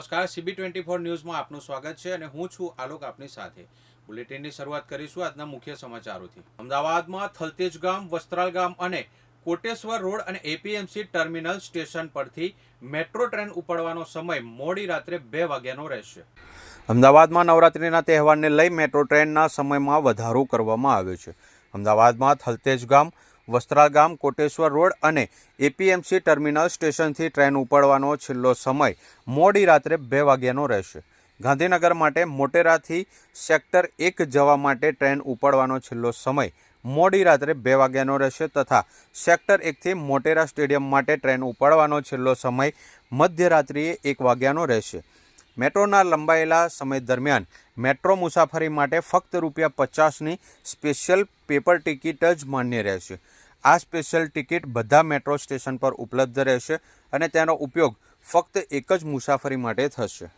નમસ્કાર, CB24 ન્યૂઝમાં આપનું સ્વાગત છે અને હું છું આલોક આપની સાથે. બુલેટિનની શરૂઆત કરીશું આજના મુખ્ય સમાચારોથી. અમદાવાદમાં થલતેજ ગામ, વસ્ત્રાલ ગામ અને કોટેશ્વર રોડ અને APMC ટર્મિનલ સ્ટેશન પરથી મેટ્રો ટ્રેન ઉપડવાનો સમય મોડી રાત્રે 2 વાગ્યાનો રહેશે. અમદાવાદમાં નવરાત્રિના તહેવારને લઈ મેટ્રો ટ્રેનના સમયમાં વધારો કરવામાં આવ્યો છે. અમદાવાદમાં થલતેજ ગામ, વસ્ત્રાલ ગામ, કોટેશ્વર રોડ અને APMC ટર્મિનલ સ્ટેશનથી ટ્રેન ઉપડવાનો છેલ્લો સમય મોડી રાત્રે 2 વાગ્યાનો રહેશે. ગાંધીનગર માટે મોટેરાથી સેક્ટર 1 જવા માટે ટ્રેન ઉપડવાનો છેલ્લો સમય મોડી રાત્રે 2 વાગ્યાનો રહેશે તથા સેક્ટર 1થી મોટેરા સ્ટેડિયમ માટે ટ્રેન ઉપડવાનો છેલ્લો સમય મધ્યરાત્રિએ 1 વાગ્યાનો રહેશે. મેટ્રોના લંબાયેલા સમય દરમિયાન મેટ્રો મુસાફરી માટે ફક્ત ₹50ની સ્પેશિયલ પેપર ટિકિટ જ માન્ય રહેશે. આ સ્પેશિયલ ટિકિટ બધા મેટ્રો સ્ટેશન પર ઉપલબ્ધ રહેશે અને તેનો ઉપયોગ ફક્ત એક જ મુસાફરી માટે થશે.